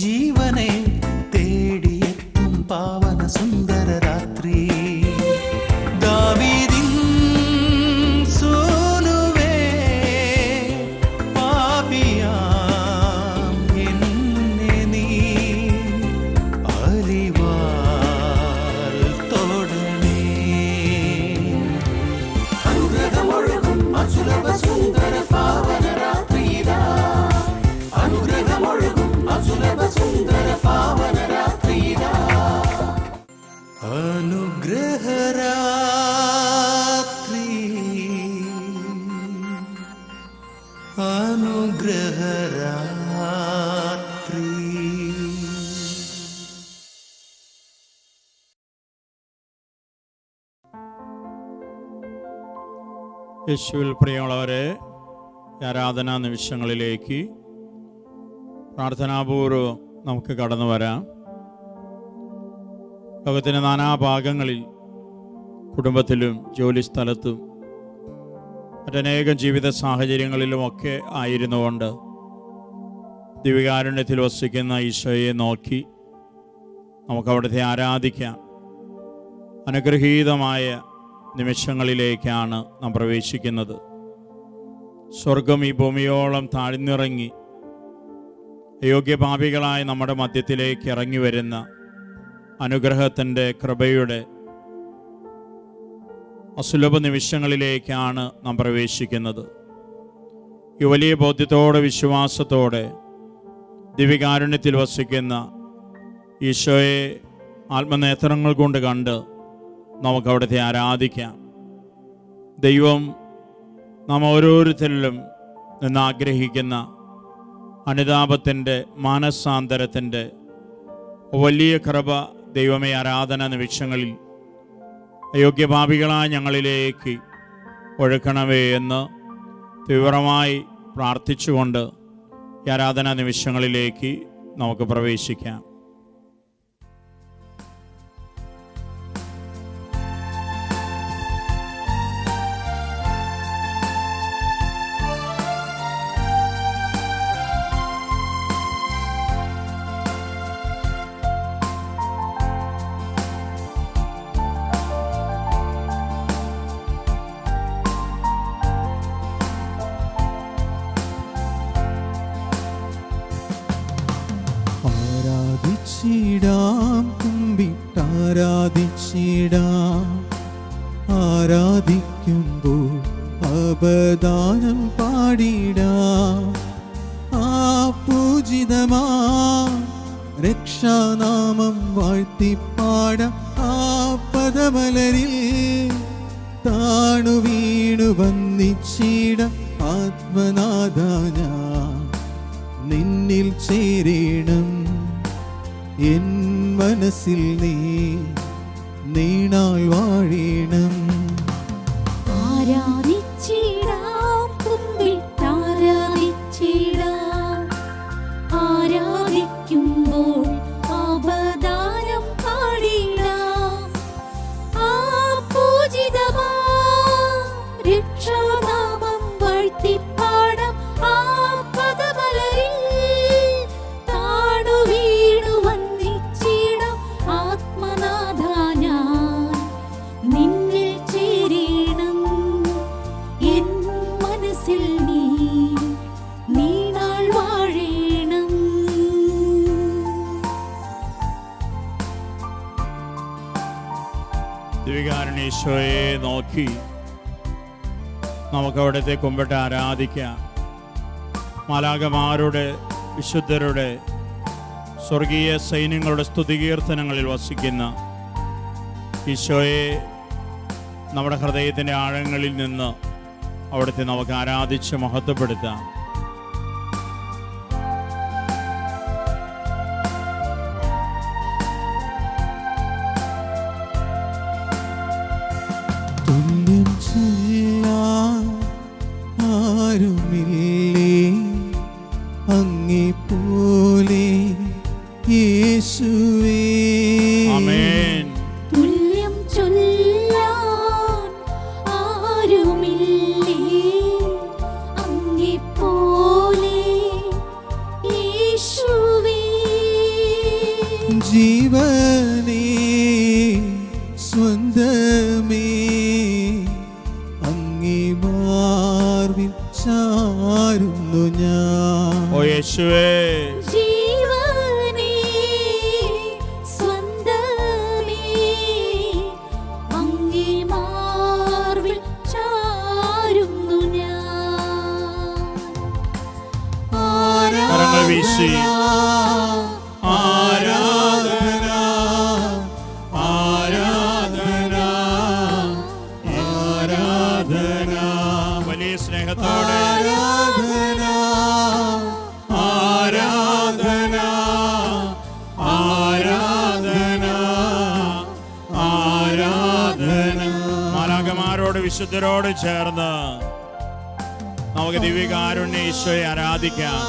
ജീവനെ തേടിയെത്തും പാവന സുന്ദര രാത്രി. ദാവീദിൻ സൂനുവേ, പാപിയാം എന്നെ നീ അലിവാൽ തൊടണേ. അനുഗ്രഹമൊഴുകും അസുലഭ സുന്ദര പാവന രാത്രിയിതാ. അനുഗ്രഹമൊഴുകും അസുലഭ സുന്ദര പാവന രാത്രിയിതാ. അനുഗ്രഹരാത്രി, അനുഗ്രഹരാത്രി. യേശുവിൽ പ്രിയമുള്ളവരെ, ആരാധനാ നിമിഷങ്ങളിലേക്ക് പ്രാർത്ഥനാപൂർവ്വം നമുക്ക് കടന്നു വരാം. ലോകത്തിൻ്റെ നാനാഭാഗങ്ങളിൽ കുടുംബത്തിലും ജോലിസ്ഥലത്തും മറ്റനേകം ജീവിത സാഹചര്യങ്ങളിലുമൊക്കെ ആയിരുന്നുകൊണ്ട് ദിവ്യകാരുണ്യത്തിൽ വസിക്കുന്ന ഈശോയെ നോക്കി നമുക്കവിടുത്തെ ആരാധിക്കാം. അനുഗ്രഹീതമായ നിമിഷങ്ങളിലേക്കാണ് നാം പ്രവേശിക്കുന്നത്. സ്വർഗം ഈ ഭൂമിയോളം താഴ്ന്നിറങ്ങി അയോഗ്യപാപികളായ നമ്മുടെ മധ്യത്തിലേക്ക് ഇറങ്ങി വരുന്ന അനുഗ്രഹത്തിൻ്റെ കൃപയുടെ അസുലഭ നിമിഷങ്ങളിലേക്കാണ് നാം പ്രവേശിക്കുന്നത്. ഈ വലിയ ബോധ്യത്തോടെ വിശ്വാസത്തോടെ ദിവ്യകാരുണ്യത്തിൽ വസിക്കുന്ന ഈശോയെ ആത്മനേത്രങ്ങൾ കൊണ്ട് കണ്ട് നമുക്കവിടുത്തെ ആരാധിക്കാം. ദൈവം നാം ഓരോരുത്തരിലും നിന്ന് ആഗ്രഹിക്കുന്ന അനുതാപത്തിൻ്റെ മാനസാന്തരത്തിൻ്റെ വലിയ കൃപ ദൈവമേ ആരാധന നിമിഷങ്ങളിൽ അയോഗ്യപാപികളായ ഞങ്ങളിലേക്ക് ഒഴുക്കണമേ എന്ന് തീവ്രമായി പ്രാർത്ഥിച്ചുകൊണ്ട് ഈ ആരാധനാ നിമിഷങ്ങളിലേക്ക് നമുക്ക് പ്രവേശിക്കാം. ആരാധിച്ചിടാം, ആരാധിക്കുമ്പോൾ അപദാനം പാടിടാം. ആ പൂജിതമാ രക്ഷാനാമം വാഴ്ത്തിപ്പാടാം. ആ പദമലരിൽ താണു വീണു വന്നിച്ചിടാം. ആത്മനാഥ ഞാൻ നിന്നിൽ ചേരണം, എൻ മനസ്സിൽ നീ നീണാൾ വാഴണം. ആരാധിച്ചിടാം, കുമ്പിട്ടാരാധിച്ചിടാം. ആരാധിക്കുമ്പോൾ അപദാനം പാടിടാം. ആ പൂജിതമാം രക്ഷാനാമം വാഴ്ത്തിപ്പാടാം. ആ പദമലരിൽ താണു വീണു വന്നിച്ചിടാം. ആത്മനാഥ ഞാൻ നിന്നിൽ ചേരണം, എൻ മനസ്സിൽ നീ നീണാൾ വാഴണം. ദിവ്യകാരുണ്യേശോയെ നോക്കി നമുക്കവിടുത്തെ കുമ്പിട്ട് ആരാധിക്കാം. മാലാഖമാരുടെ, വിശുദ്ധരുടെ, സ്വർഗീയ സൈന്യങ്ങളുടെ സ്തുതികീർത്തനങ്ങളിൽ വസിക്കുന്ന ഈശോയെ നമ്മുടെ ഹൃദയത്തിൻ്റെ ആഴങ്ങളിൽ നിന്ന് അവിടുത്തെ നമുക്ക് ആരാധിച്ച് മഹത്വപ്പെടുത്താം. തുല്യം ചൊല്ലാൻ ആരുമില്ലേ അങ്ങേപ്പോലെ യേശുവേ. ആമേൻ. തുല്യം ചൊല്ലാൻ ആരുമില്ലേ അങ്ങേപ്പോലെ യേശുവേ. ജീവനേ സ്വന്തമേ അങ്ങേ മാർവിൽ ചാരുന്നു ഞാൻ. ഓ യേശുവേ, ജീവനേ സ്വന്തമേ അങ്ങേ മാർവിൽ ചാരുന്നു ഞാൻ. കരങ്ങൾ വീശി ആരാധന ആരാധന ആരാധന വലിയ സ്നേഹത്തോടെ ആരാധന ആരാധന ആരാധന ആരാധന. മാലാഖമാരോട് വിശുദ്ധരോട് ചേർന്ന് നമുക്ക് ദിവ്യകാരുണ്യ ഈശോയെ ആരാധിക്കാം.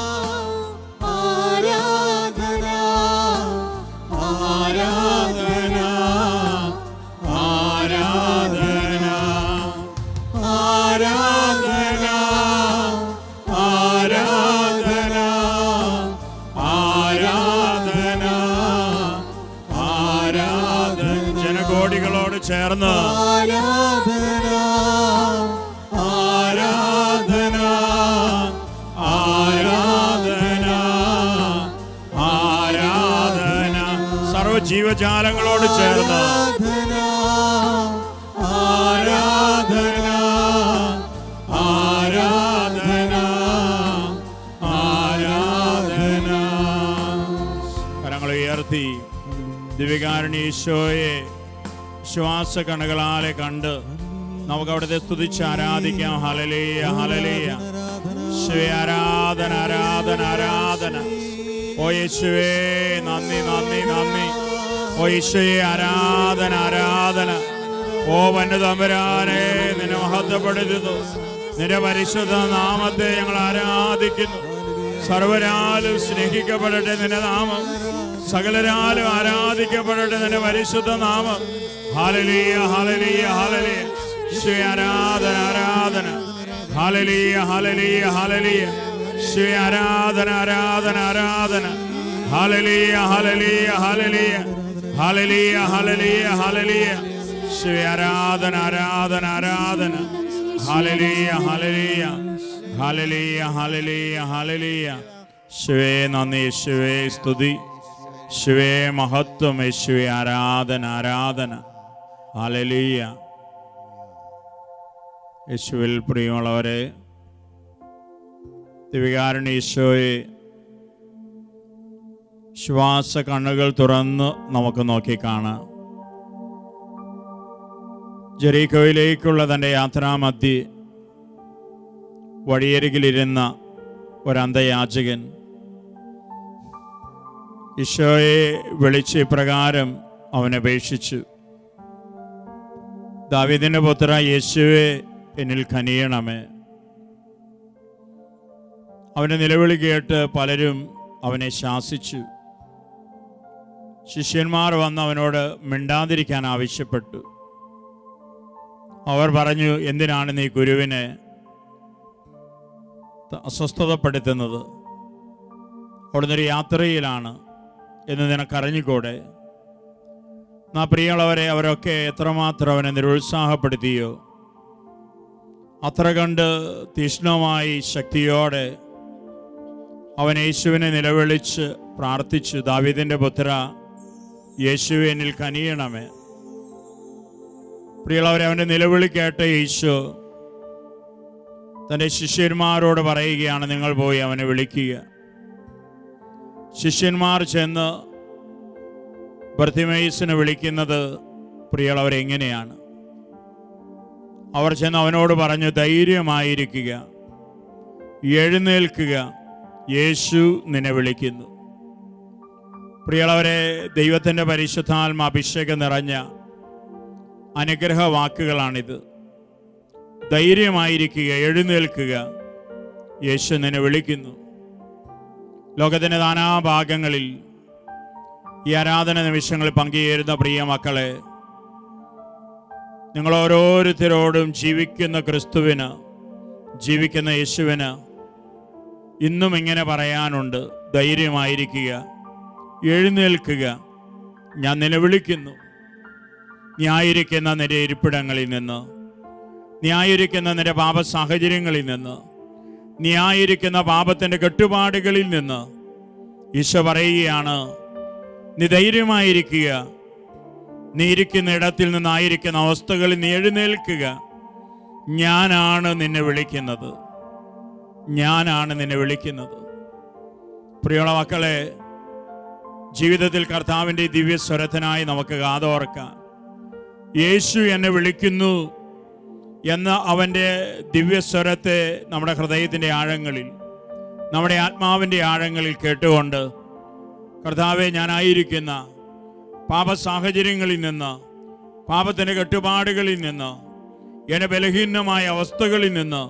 ആരാധന ആരാധന ആരാധന ആരാധന ആരാധന ആരാധന ആരാധന. ജനകോടികളോട് ചേർന്ന് ആരാധന ആരാധന ആരാധന ആരാധന. സർവ്വജീവജാലങ്ങളോട് ചേർന്ന് ആരാധന ആരാധന ആരാധന. കരങ്ങൾ ഉയർത്തി ദിവ്യകാരുണ്യ ഈശോയെ ശ്വാസ കണ്ണുകളാലെ കണ്ട് നമുക്ക് അവിടുത്തെ സ്തുതിച്ച് ആരാധിക്കാം. Hallelujah hallelujah. യേശുവേ ആരാധന ആരാധന ആരാധന. ഓ യേശുവേ നന്ദി നന്ദി നന്ദി. ഓ യേശുവേ ആരാധന ആരാധന. ഓ വന്യതമ്പുരാനെ നിന്നെ മഹത്വപ്പെടുത്തുന്നു. നിന്റെ പരിശുദ്ധ നാമത്തെ ഞങ്ങൾ ആരാധിക്കുന്നു. സർവരാലും സ്നേഹിക്കപ്പെടട്ടെ നിന്റെ നാമം. സകലരാലും ആരാധിക്കപ്പെടട്ടെ നിന്റെ പരിശുദ്ധ നാമം. Hallelujah hallelujah hallelujah. യേശുവേ ആരാധന ആരാധന. Hallelujah hallelujah hallelujah. യേശുവേ ആരാധന ആരാധന ആരാധന. Hallelujah hallelujah hallelujah. Hallelujah hallelujah hallelujah. യേശുവേ ആരാധന ആരാധന ആരാധന. Hallelujah hallelujah hallelujah hallelujah hallelujah. യേശുവേ നന്ദി, യേശുവേ സ്തുതി, യേശുവേ മഹത്വം, യേശുവേ ആരാധന ആരാധന. ഹല്ലേലൂയ. യേശുവിൽ പ്രിയമുള്ളവരെ, ദിവ്യകാരുണ്യ ഈശോയെ ശ്വാസ കണ്ണുകൾ തുറന്ന് നമുക്ക് നോക്കിക്കാണാം. ജെറീക്കോയിലേക്കുള്ള തൻ്റെ യാത്രാമധ്യേ വഴിയരികിലിരുന്ന ഒരന്ധയാചകൻ ഈശോയെ വിളിച്ച് ഇപ്രകാരം അവനപേക്ഷിച്ചു: ദാവീദിന്റെ പുത്ര യേശുവേ, എന്നിൽ കനിയണമേ. അവന്റെ നിലവിളി കേട്ട് പലരും അവനെ ശാസിച്ചു. ശിഷ്യന്മാർ വന്ന് അവനോട് മിണ്ടാതിരിക്കാൻ ആവശ്യപ്പെട്ടു. അവർ പറഞ്ഞു: എന്തിനാണ് നീ ഗുരുവിനെ അസ്വസ്ഥതപ്പെടുത്തുന്നത്? അവിടുന്ന് ഒരു യാത്രയിലാണ് എന്ന് നിനക്കറിഞ്ഞുകൂടെ? പ്രിയമുള്ളവരെ, അവരൊക്കെ എത്രമാത്രം അവനെ നിരുത്സാഹപ്പെടുത്തിയോ അത്ര കണ്ട് തീക്ഷ്ണമായി ശക്തിയോടെ അവൻ യേശുവിനെ നിലവിളിച്ച് പ്രാർത്ഥിച്ചു: ദാവീദിന്റെ പുത്ര യേശുവേ, എന്നിൽ കനിയണമേ. പ്രിയമുള്ളവരെ, അവൻ്റെ നിലവിളി കേട്ട യേശു തൻ്റെ ശിഷ്യന്മാരോട് പറയുകയാണ്: നിങ്ങൾ പോയി അവനെ വിളിക്കുക. ശിഷ്യന്മാർ ചെന്ന് ബർത്തിമേയുസിനെ വിളിക്കുന്നത് പ്രിയമുള്ളവരെ എങ്ങനെയാണ്? അവർ ചെന്ന് അവനോട് പറഞ്ഞു: ധൈര്യമായിരിക്കുക, എഴുന്നേൽക്കുക, യേശു നിന്നെ വിളിക്കുന്നു. പ്രിയമുള്ളവരെ, ദൈവത്തിൻ്റെ പരിശുദ്ധാത്മ അഭിഷേകം നിറഞ്ഞ അനുഗ്രഹ വാക്കുകളാണിത്. ധൈര്യമായിരിക്കുക, എഴുന്നേൽക്കുക, യേശു നിന്നെ വിളിക്കുന്നു. ലോകത്തിൻ്റെ നാനാഭാഗങ്ങളിൽ ഈ ആരാധന നിമിഷങ്ങളിൽ പങ്കുചേരുന്ന പ്രിയ മക്കളെ, നിങ്ങൾ ഓരോരുത്തരോടും ജീവിക്കുന്ന ക്രിസ്തുവിന്, ജീവിക്കുന്ന യേശുവിന് ഇന്നും ഇങ്ങനെ പറയാനുണ്ട്: ധൈര്യമായിരിക്കുക, എഴുന്നേൽക്കുക, ഞാൻ നിലവിളിക്കുന്നു. നീ ആയിരിക്കുന്ന നിന്റെ ഇരിപ്പിടങ്ങളിൽ നിന്ന്, നീ ആയിരിക്കുന്ന നിന്റെ പാപ സാഹചര്യങ്ങളിൽ നിന്ന്, നീ ആയിരിക്കുന്ന പാപത്തിൻ്റെ കെട്ടുപാടുകളിൽ നിന്ന് ഈശോ പറയുകയാണ്, നീ ധൈര്യമായിരിക്കുക. നീ ഇരിക്കുന്ന ഇടത്തിൽ നിന്നായിരിക്കുന്ന അവസ്ഥകളിൽ നീ എഴുന്നേൽക്കുക. ഞാനാണ് നിന്നെ വിളിക്കുന്നത്, ഞാനാണ് നിന്നെ വിളിക്കുന്നത്. പ്രിയമുള്ള മക്കളെ, ജീവിതത്തിൽ കർത്താവിൻ്റെ ദിവ്യസ്വരത്തിനായി നമുക്ക് കാതോർക്കാം. യേശു എന്നെ വിളിക്കുന്നു എന്ന അവൻ്റെ ദിവ്യസ്വരത്തെ നമ്മുടെ ഹൃദയത്തിൻ്റെ ആഴങ്ങളിൽ, നമ്മുടെ ആത്മാവിൻ്റെ ആഴങ്ങളിൽ കേട്ടുകൊണ്ട്, കർത്താവെ, ഞാനായിരിക്കുന്ന പാപ സാഹചര്യങ്ങളിൽ നിന്ന്, പാപത്തിൻ്റെ കെട്ടുപാടുകളിൽ നിന്ന്, എൻ്റെ ബലഹീനമായ അവസ്ഥകളിൽ നിന്ന്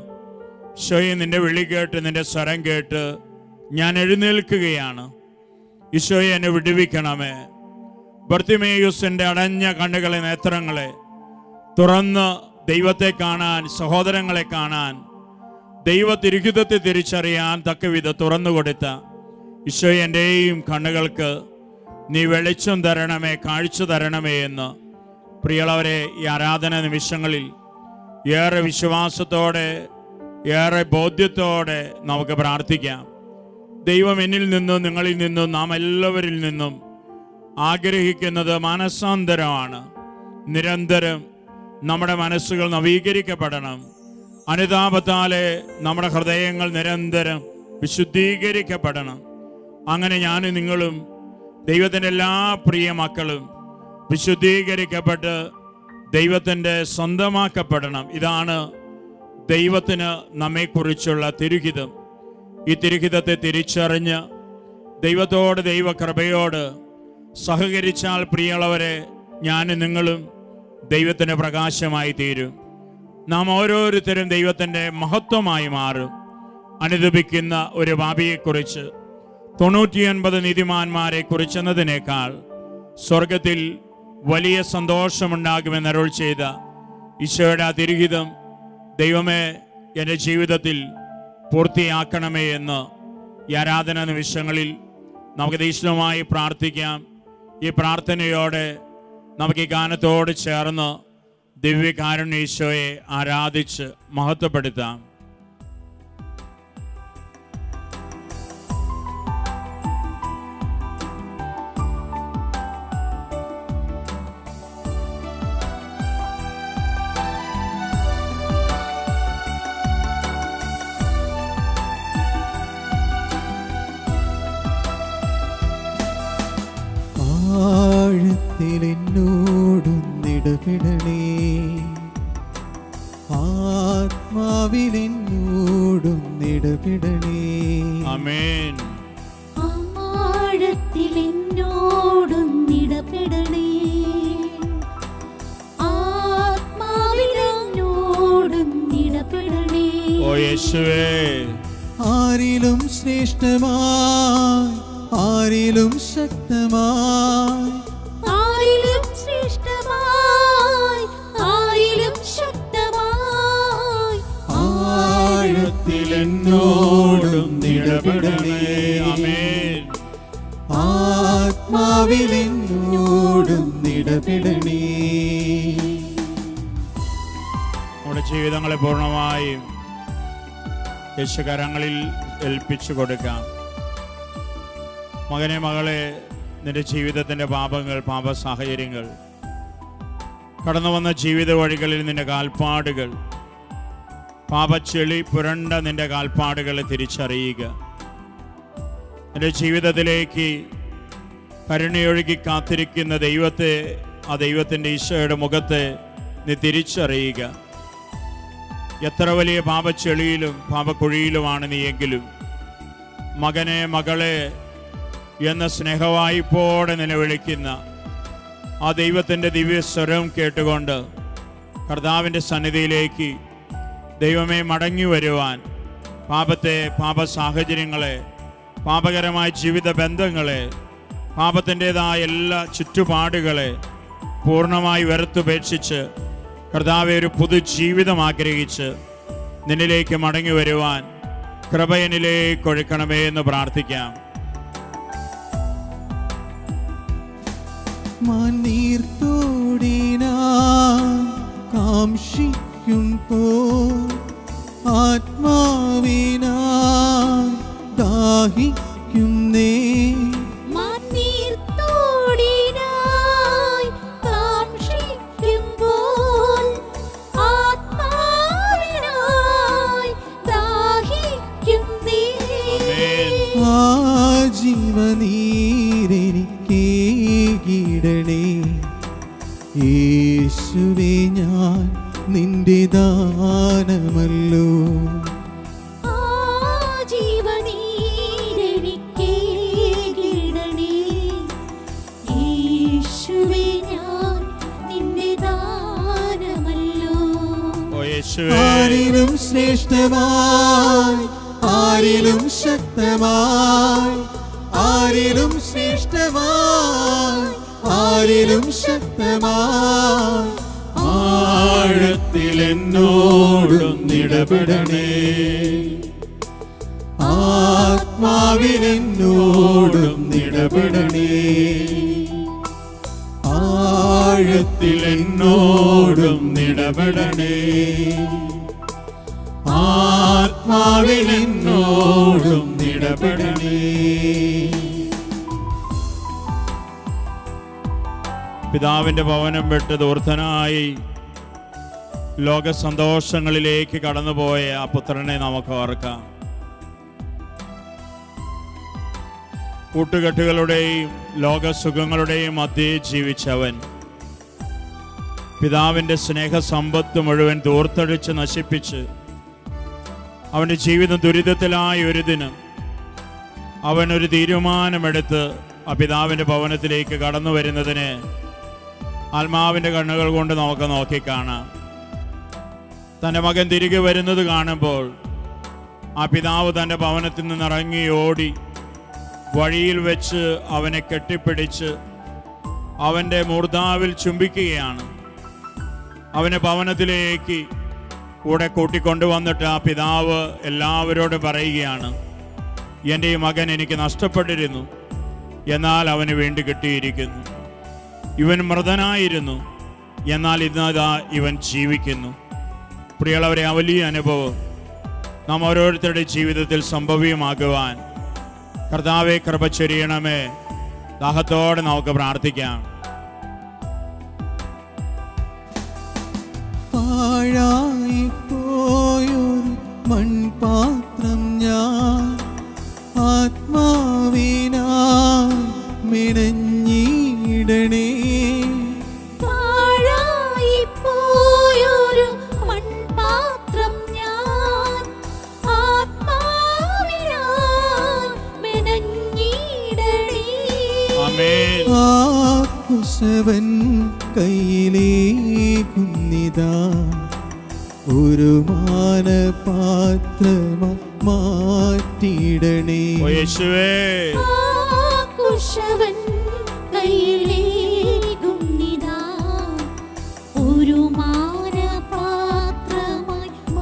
ഈശോയെ നിന്റെ വിളി കേട്ട്, നിന്റെ സ്വരം കേട്ട് ഞാൻ എഴുന്നേൽക്കുകയാണ്. ഈശോയെ എന്നെ വിടുവിക്കണമേ. ബർത്തിമേയുസിൻ്റെ അടഞ്ഞ കണ്ണുകളെ, നേത്രങ്ങളെ തുറന്ന് ദൈവത്തെ കാണാൻ, സഹോദരങ്ങളെ കാണാൻ, ദൈവത്തിരുഹിതത്തെ തിരിച്ചറിയാൻ തക്കവിധം തുറന്നു കൊടുത്ത ഈശോയെ, എൻ്റെയും കണ്ണുകൾക്ക് നീ വെളിച്ചം തരണമേ, കാഴ്ച തരണമേ എന്ന് പ്രിയമുള്ളവരെ, ഈ ആരാധന നിമിഷങ്ങളിൽ ഏറെ വിശ്വാസത്തോടെ, ഏറെ ബോധ്യത്തോടെ നമുക്ക് പ്രാർത്ഥിക്കാം. ദൈവം എന്നിൽ നിന്നും, നിങ്ങളിൽ നിന്നും, നാം എല്ലാവരിൽ നിന്നും ആഗ്രഹിക്കുന്നത് മാനസാന്തരമാണ്. നിരന്തരം നമ്മുടെ മനസ്സുകൾ നവീകരിക്കപ്പെടണം. അനുതാപത്താലെ നമ്മുടെ ഹൃദയങ്ങൾ നിരന്തരം വിശുദ്ധീകരിക്കപ്പെടണം. അങ്ങനെ ഞാനും നിങ്ങളും, ദൈവത്തിൻ്റെ എല്ലാ പ്രിയ മക്കളും വിശുദ്ധീകരിക്കപ്പെട്ട് ദൈവത്തിൻ്റെ സ്വന്തമാക്കപ്പെടണം. ഇതാണ് ദൈവത്തിന് നമ്മെക്കുറിച്ചുള്ള തിരുഹിതം. ഈ തിരുഹിതത്തെ തിരിച്ചറിഞ്ഞ് ദൈവത്തോട്, ദൈവകൃപയോട് സഹകരിച്ചാൽ പ്രിയമുള്ളവരെ, ഞാനും നിങ്ങളും ദൈവത്തിൻ്റെ പ്രകാശമായി തീരും. നാം ഓരോരുത്തരും ദൈവത്തിൻ്റെ മഹത്വമായി മാറും. അനുദപിക്കുന്ന ഒരു പാപിയെക്കുറിച്ച്, 99 നീതിമാന്മാരെ കുറിച്ചെന്നതിനേക്കാൾ സ്വർഗത്തിൽ വലിയ സന്തോഷമുണ്ടാകുമെന്ന് അരുൾ ചെയ്ത ഈശോയുടെ ആ തിരുഹിതം ദൈവമേ എൻ്റെ ജീവിതത്തിൽ പൂർത്തിയാക്കണമേ എന്ന് ഈ ആരാധന നിമിഷങ്ങളിൽ നമുക്ക് തീക്ഷ്ണമായി പ്രാർത്ഥിക്കാം. ഈ പ്രാർത്ഥനയോടെ നമുക്ക് ഈ ഗാനത്തോട് ചേർന്ന് ദിവ്യകാരുണ്യ ഈശോയെ ആരാധിച്ച് മഹത്വപ്പെടുത്താം. ആഴത്തിലെന്നോടൊന്നിടപെടണേ, ആത്മാവിലെന്നോടൊന്നിടപെടണേ. ആമേൻ. ആഴത്തിലെന്നോടൊന്നിടപെടണേ, ആത്മാവിലെന്നോടൊന്നിടപെടണേ. ഓ യേശുവേ, ആരിലും ശ്രേഷ്ഠമായി, ആരിലും ശക്തമായി, ആരിലും ശ്രേഷ്ഠമായി, ആരിലും ശക്തമായി, ആഴത്തിലെന്നോടൊന്നിടപെടണേ. ആമേൻ. ആത്മാവിലെന്നോടൊന്നിടപെടണേ. നമ്മുടെ ജീവിതങ്ങളെ പൂർണ്ണമായും യേശുകരങ്ങളിൽ ഏൽപ്പിച്ചു കൊടുക്കാം. മകനെ, മകളെ, നിന്റെ ജീവിതത്തിൻ്റെ പാപങ്ങൾ, പാപ സാഹചര്യങ്ങൾ, കടന്നു വന്ന ജീവിത വഴികളിൽ നിന്റെ കാൽപ്പാടുകൾ, പാപച്ചെളി പുരണ്ട നിന്റെ കാൽപ്പാടുകളെ തിരിച്ചറിയുക. നിന്റെ ജീവിതത്തിലേക്ക് കരുണയൊഴുകി കാത്തിരിക്കുന്ന ദൈവത്തെ, ആ ദൈവത്തിൻ്റെ ഈശോയുടെ മുഖത്തെ നീ തിരിച്ചറിയുക. എത്ര വലിയ പാപച്ചെളിയിലും പാപക്കുഴിയിലുമാണ് നീയെങ്കിലും മകനെ, മകളെ എന്ന സ്നേഹവായ്പോടെ നിലവിളിക്കുന്ന ആ ദൈവത്തിൻ്റെ ദിവ്യസ്വരം കേട്ടുകൊണ്ട് കർത്താവിൻ്റെ സന്നിധിയിലേക്ക് ദൈവമേ മടങ്ങി വരുവാൻ, പാപത്തെ, പാപ സാഹചര്യങ്ങളെ, പാപകരമായ ജീവിത ബന്ധങ്ങളെ, പാപത്തിൻ്റെതായ എല്ലാ ചുറ്റുപാടുകളെ പൂർണ്ണമായി വെറുത്തുപേക്ഷിച്ച് കർത്താവെ ഒരു പുതുജീവിതം ആഗ്രഹിച്ച് നിന്നിലേക്ക് മടങ്ങി വരുവാൻ കൃപ എന്നിലേക്ക് ഒഴുക്കണമേ എന്ന് പ്രാർത്ഥിക്കാം. മാനീർത്തോടിനാ കാംക്ഷിക്കുമ്പോ ആത്മാവിനാ ദാഹിക്കുന്നേ. മാനീർത്തോടിനായി കാംക്ഷിക്കുമ്പോൾ ആത്മാവിനായി ദാഹിക്കുന്നേ. ആ ജീവനീരെനിക്കേകിടണേ യേശുവേ, ഞാൻ നിന്റെ ദാനമല്ലോ. ആ ജീവനീരെനിക്കേകിടണേ യേശുവേ, ഞാൻ നിന്റെ ദാനമല്ലോ. ഓ യേശുവേ, ആരിലും ശ്രേഷ്ഠമായി, ആരിലും ശക്തമായി, ആരിലും ശ്രേഷ്ഠമായി, ആരിലും ശക്തമായി, ആഴത്തിലെന്നോടൊന്നിടപെടണേ, ആത്മാവിലെന്നോടൊന്നിടപെടണേ, ആഴത്തിലെന്നോടൊന്നിടപെടണേ, ആത്മാവിലെന്നോടൊന്നിടപെടണേ. പിതാവിന്റെ ഭവനം വിട്ട് ദൂർത്തനായി ലോക സന്തോഷങ്ങളിലേക്ക് കടന്നുപോയ ആ പുത്രനെ നമുക്ക് ഓർക്കാം. കൂട്ടുകെട്ടുകളുടെയും ലോകസുഖങ്ങളുടെയും മധ്യേ ജീവിച്ചവൻ പിതാവിന്റെ സ്നേഹസമ്പത്ത് മുഴുവൻ ദൂർത്തടിച്ച് നശിപ്പിച്ച് അവന്റെ ജീവിതം ദുരിതത്തിലായ ഒരു ദിനം അവൻ ഒരു തീരുമാനമെടുത്ത് ആ പിതാവിന്റെ ഭവനത്തിലേക്ക് കടന്നു വരുന്നതിന് ആത്മാവിന്റെ കണ്ണുകൾ കൊണ്ട് നമുക്ക് നോക്കിക്കാണാം. തൻ്റെ മകൻ തിരികെ വരുന്നത് കാണുമ്പോൾ ആ പിതാവ് തൻ്റെ ഭവനത്തിൽ നിന്ന് ഇറങ്ങി ഓടി വഴിയിൽ വെച്ച് അവനെ കെട്ടിപ്പിടിച്ച് അവൻ്റെ മൂർധാവിൽ ചുംബിക്കുകയാണ്. അവനെ ഭവനത്തിലേക്ക് കൂടെ കൂട്ടിക്കൊണ്ടുവന്നിട്ട് ആ പിതാവ് എല്ലാവരോടും പറയുകയാണ്, എൻ്റെ ഈ മകൻ എനിക്ക് നഷ്ടപ്പെട്ടിരുന്നു, എന്നാൽ അവന് വേണ്ടി കിട്ടിയിരിക്കുന്നു. ഇവൻ മൃതനായിരുന്നു, എന്നാൽ ഇന്നതാ ഇവൻ ജീവിക്കുന്നു. പ്രിയമുള്ളവരെ, ആ വലിയ അനുഭവം നാം ഓരോരുത്തരുടെ ജീവിതത്തിൽ സംഭവ്യമാകുവാൻ കർത്താവെ കൃപ ചൊരിയണമേ. ദാഹത്തോടെ നമുക്ക് പ്രാർത്ഥിക്കാം. പാഴായിപ്പോയൊരു മൺപാത്രം ഞാൻ ആത്മാവിനായി മെനഞ്ഞിടണേ. പാഴായിപ്പോയൊരു മൺപാത്രം ഞാൻ ആത്മാവിനായി മെനഞ്ഞിടണേ. ആമേൻ. ആ കുശവൻ കയ്യിലേക്കുന്നിതാ ഒരു മാനപാത്രമായി മാറ്റിയിടണേ. ഓ യേശുവേ, ആ കുശവൻ കയ്യിലേകുന്നിതാ ഒരു മാനപാത്രമായി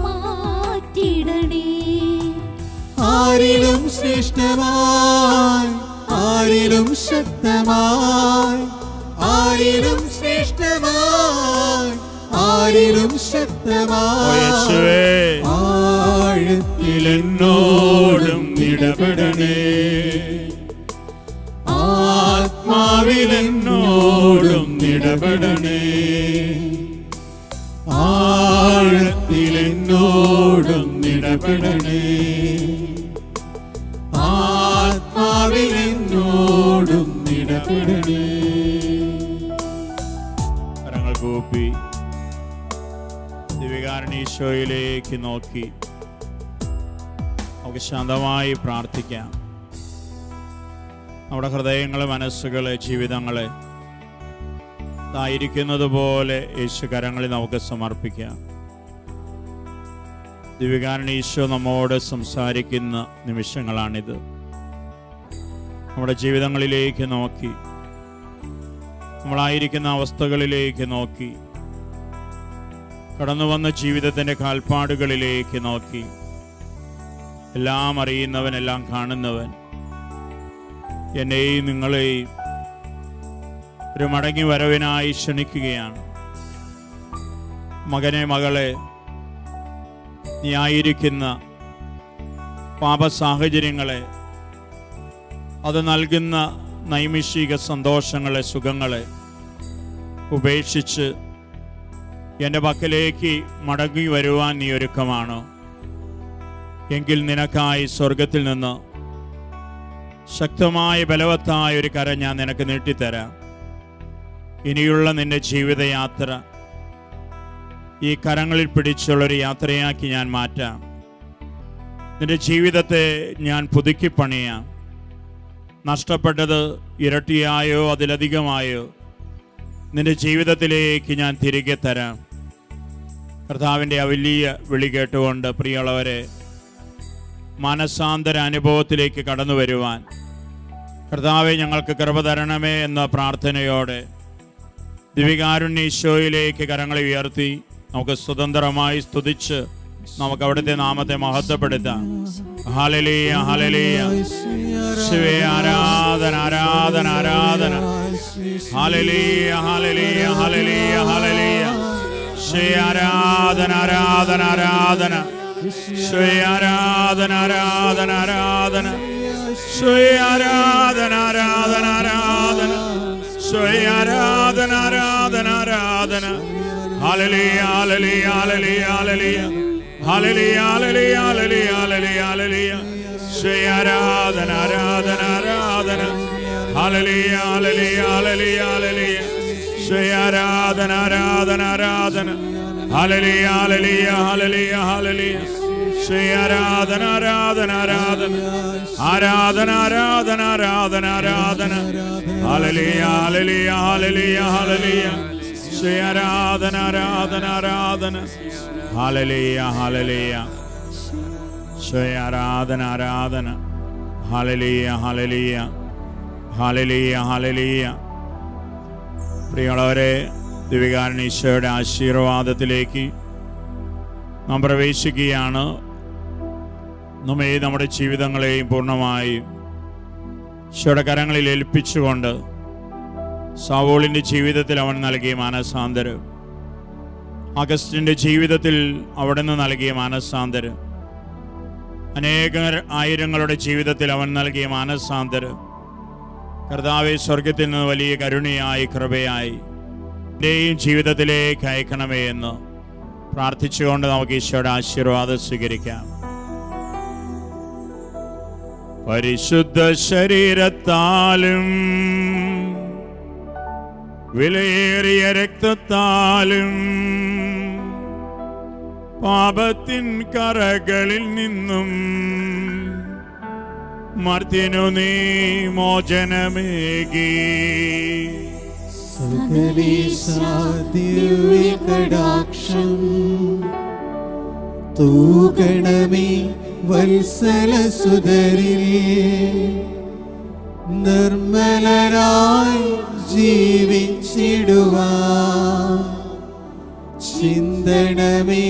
മാറ്റിടണേ. ആരിലും ശ്രേഷ്ഠമായി, ആരിലും ശക്തമായി, ആരിലും ശ്രേഷ്ഠമായി, ആരിലും ഓ ശക്തമായി, യേശുവേ, ആഴത്തിലെന്നോടും ഇടപെടണേ, ആത്മാവിലെന്നോടും ഇടപെടണേ, ആഴത്തിലെന്നോടും ഇടപെടണേ, ആത്മാവിലെന്നോടും ഇടപെടണേ. കരങ്ങൾ കൂപ്പി ദിവ്യകാരുണ്യ-ഈശോയിലേക്ക് നോക്കി നമുക്ക് ശാന്തമായി പ്രാർത്ഥിക്കാം. നമ്മുടെ ഹൃദയങ്ങളെ, മനസ്സുകളെ, ജീവിതങ്ങളെ ആയിരിക്കുന്നത് പോലെ യേശു കരങ്ങളിൽ നമുക്ക് സമർപ്പിക്കാം. ദിവ്യകാരുണ്യ ഈശോ നമ്മോട് സംസാരിക്കുന്ന നിമിഷങ്ങളാണിത്. നമ്മുടെ ജീവിതങ്ങളിലേക്ക് നോക്കി, നമ്മളായിരിക്കുന്ന അവസ്ഥകളിലേക്ക് നോക്കി, കടന്നു വന്ന ജീവിതത്തിൻ്റെ കാൽപ്പാടുകളിലേക്ക് നോക്കി, എല്ലാം അറിയുന്നവൻ, എല്ലാം കാണുന്നവൻ, എന്നെയും നിങ്ങളെയും ഒരു മടങ്ങി വരവിനായി ക്ഷണിക്കുകയാണ്. മകനെ, മകളെ, നീ ആയിരിക്കുന്ന പാപ സാഹചര്യങ്ങളെ, അത് നൽകുന്ന നൈമിഷിക സന്തോഷങ്ങളെ, സുഖങ്ങളെ ഉപേക്ഷിച്ച് എൻ്റെ പക്കലേക്ക് മടങ്ങി വരുവാൻ നീ ഒരുക്കമാണോ? എങ്കിൽ നിനക്കായി സ്വർഗത്തിൽ നിന്ന് ശക്തമായ ബലവത്തായ ഒരു കരം ഞാൻ നിനക്ക് നീട്ടിത്തരാം. ഇനിയുള്ള നിന്റെ ജീവിതയാത്ര ഈ കരങ്ങളിൽ പിടിച്ചുള്ളൊരു യാത്രയാക്കി ഞാൻ മാറ്റാം. നിന്റെ ജീവിതത്തെ ഞാൻ പുതുക്കി പണിയാം. നഷ്ടപ്പെട്ടത് ഇരട്ടിയായോ അതിലധികമായോ നിന്റെ ജീവിതത്തിലേക്ക് ഞാൻ തിരികെ തരാം. കർത്താവിൻ്റെ ആ വലിയ വിളി കേട്ടുകൊണ്ട് പ്രിയമുള്ളവരെ, മാനസാന്തര അനുഭവത്തിലേക്ക് കടന്നു വരുവാൻ കർത്താവെ ഞങ്ങൾക്ക് കൃപ തരണമേ എന്ന പ്രാർത്ഥനയോടെ ദിവികാരുണ്യ ഈശോയിലേക്ക് കരങ്ങളെ ഉയർത്തി നമുക്ക് സ്വതന്ത്രമായി സ്തുതിച്ച് നമുക്ക് അവിടുത്തെ നാമത്തെ മഹത്വപ്പെടുത്താം. Hallelujah, hallelujah. യേശുവേ, ആരാധന, ആരാധന, ആരാധന. Hallelujah, hallelujah, hallelujah, hallelujah. യേശുവേ, ആരാധന, ആരാധന, ആരാധന. യേശുവേ, ആരാധന, ആരാധന, ആരാധന. യേശുവേ, ആരാധന, ആരാധന, ആരാധന. യേശുവേ, ആരാധന, ആരാധന, ആരാധന. Hallelujah, hallelujah, hallelujah, hallelujah. Hallelujah, hallelujah, hallelujah, hallelujah, hallelujah. യേശുവേ, ആരാധന, ആരാധന, ആരാധന. Hallelujah, hallelujah, hallelujah, hallelujah. യേശുവേ, ആരാധന, ആരാധന, ആരാധന. Hallelujah, hallelujah, hallelujah, hallelujah. യേശുവേ, ആരാധന, ആരാധന, ആരാധന. ആരാധന, ആരാധന, ആരാധന, ആരാധന. Hallelujah, hallelujah, hallelujah, hallelujah. യേശുവേ, ആരാധന, ആരാധന, ആരാധന. Hallelujah, hallelujah. യേശുവേ, ആരാധന, ആരാധന. Hallelujah, hallelujah, hallelujah, hallelujah. പ്രിയമുള്ളവരെ, ദിവികാരുണ്യ ഈശോയുടെ ആശീർവാദത്തിലേക്ക് നാം പ്രവേശിക്കുകയാണ്. നമ്മെ നമ്മുടെ ജീവിതങ്ങളെയും പൂർണ്ണമായും ഈശോയുടെ കരങ്ങളിൽ ഏൽപ്പിച്ചുകൊണ്ട് സൗളിൻ്റെ ജീവിതത്തിൽ അവൻ നൽകിയ മാനസാന്തരം, അഗസ്റ്റിൻ്റെ ജീവിതത്തിൽ അവിടുന്ന് നൽകിയ മാനസാന്തരം, ആയിരങ്ങളുടെ ജീവിതത്തിൽ അവൻ നൽകിയ മാനസാന്തരം, കർത്താവേ, സ്വർഗത്തിൽ നിന്ന് വലിയ കരുണയായി, കൃപയായി എൻ്റെയും ജീവിതത്തിലേക്ക് അയക്കണമേ എന്ന് പ്രാർത്ഥിച്ചുകൊണ്ട് നമുക്ക് ഈശോയുടെ ആശീർവാദം സ്വീകരിക്കാം. പരിശുദ്ധ ശരീരത്താലും വിലയേറിയ രക്തത്താലും പാപത്തിൻ കറകളിൽ നിന്നും മർത്യനു നീ മോചനമേകി. ദിവ്യകടാക്ഷം തൂകണമേ വത്സലസുതരിൽ, നിർമ്മലരായി ജീവിച്ചിടുവാൻ ചിന്തണമേ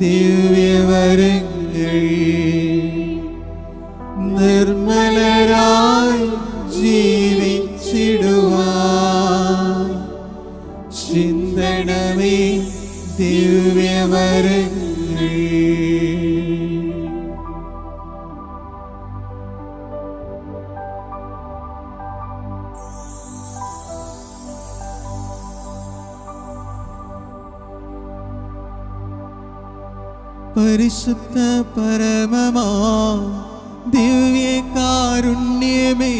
ദിവ്യവരങ്ങൾ, നിർമ്മലരായി ജീവിച്ചിടുവാൻ ചിന്തണമേ ദിവ്യവരങ്ങൾ. പരിശുദ്ധ പരമമാ ദിവ്യകാരുണ്യമേ,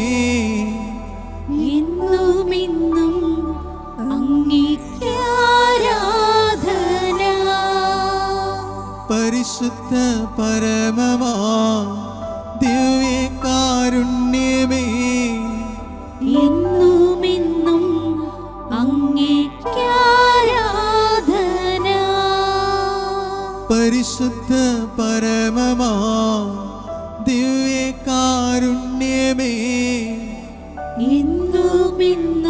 എന്നുമെന്നും അങ്ങേക്ക് ആരാധന. പരിശുദ്ധ പരമമാ ദിവ്യകാരുണ്യമേ, എന്നുമെന്നും അങ്ങേക്ക് ആരാധന. പരിശുദ്ധ പരമമാ ദിവ്യകാരുണ്യമേ, എന്നുമെന്നും